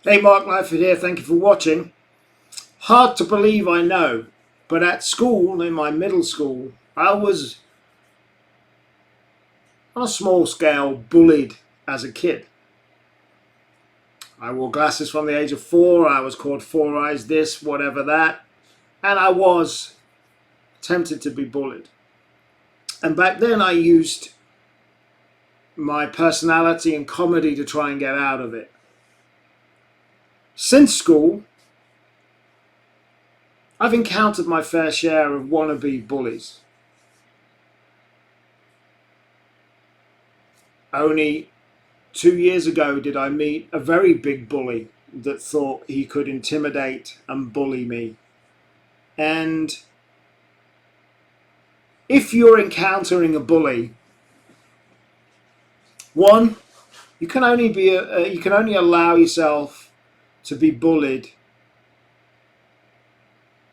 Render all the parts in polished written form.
Hey, Mark Lightfoot here. Thank you for watching. Hard to believe, I know, but at school, in my middle school, I was on a small scale bullied as a kid. I wore glasses from the age of 4. I was called Four Eyes this, whatever that, and I was tempted to be bullied. And back then, I used my personality and comedy to try and get out of it. Since school, I've encountered my fair share of wannabe bullies. Only 2 years ago did I meet a very big bully that thought he could intimidate and bully me. And if you're encountering a bully, one, you can only allow yourself to be bullied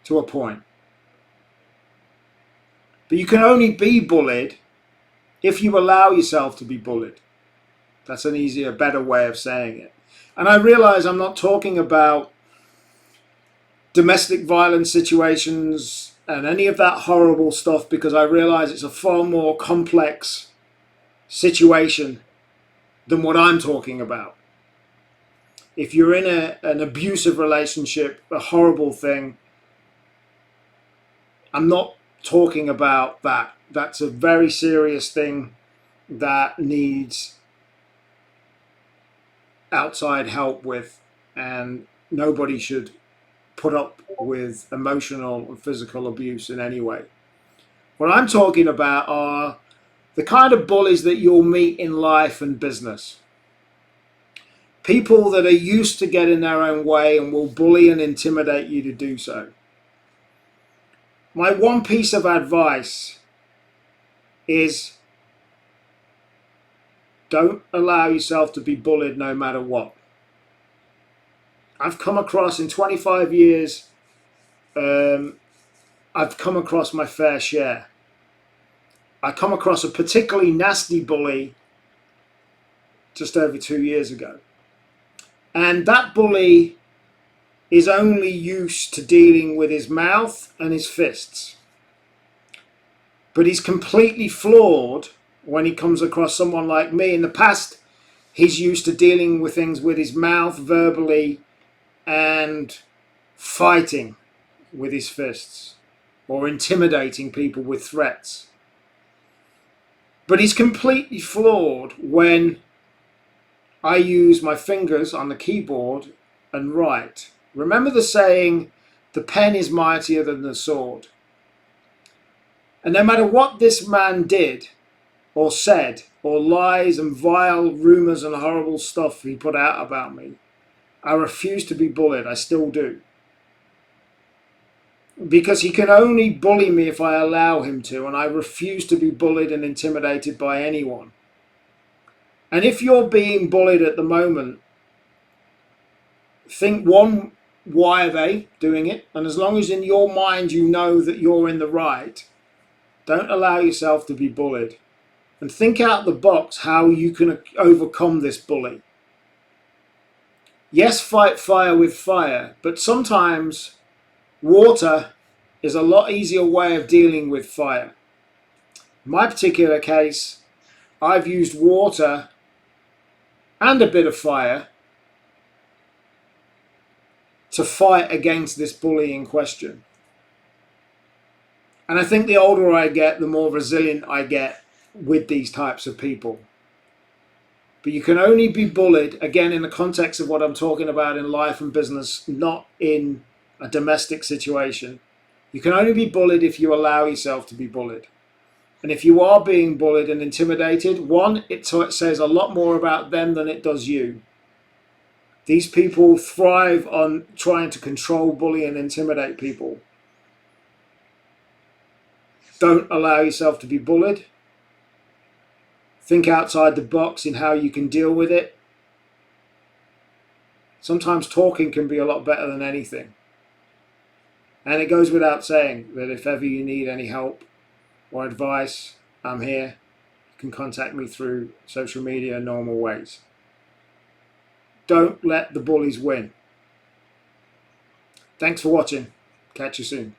to a point. But you can only be bullied if you allow yourself to be bullied. That's an easier, better way of saying it. And I realize I'm not talking about domestic violence situations and any of that horrible stuff, because I realize it's a far more complex situation than what I'm talking about. If you're in an abusive relationship, a horrible thing, I'm not talking about that. That's a very serious thing that needs outside help with, and nobody should put up with emotional and physical abuse in any way. What I'm talking about are the kind of bullies that you'll meet in life and business. People that are used to getting their own way and will bully and intimidate you to do so. My one piece of advice is don't allow yourself to be bullied no matter what. I've come across in 25 years, I've come across my fair share. I come across a particularly nasty bully just over 2 years ago. And that bully is only used to dealing with his mouth and his fists. But he's completely flawed when he comes across someone like me. In the past, he's used to dealing with things with his mouth, verbally, and fighting with his fists, or intimidating people with threats. But he's completely flawed when I use my fingers on the keyboard and write. Remember the saying, the pen is mightier than the sword. And no matter what this man did or said, or lies and vile rumors and horrible stuff he put out about me, I refuse to be bullied. I still do. Because he can only bully me if I allow him to, and I refuse to be bullied and intimidated by anyone. And if you're being bullied at the moment, think, one, why are they doing it? And as long as in your mind you know that you're in the right, don't allow yourself to be bullied. And think out the box how you can overcome this bully. Yes, fight fire with fire, but sometimes water is a lot easier way of dealing with fire. In my particular case, I've used water and a bit of fire to fight against this bully in question. And I think the older I get, the more resilient I get with these types of people. But you can only be bullied, again, in the context of what I'm talking about in life and business, not in a domestic situation. You can only be bullied if you allow yourself to be bullied. And if you are being bullied and intimidated, one, it says a lot more about them than it does you. These people thrive on trying to control, bully, and intimidate people. Don't allow yourself to be bullied. Think outside the box in how you can deal with it. Sometimes talking can be a lot better than anything. And it goes without saying that if ever you need any help or advice, I'm here. You can contact me through social media, normal ways. don't let the bullies win. Thanks for watching. Catch you soon.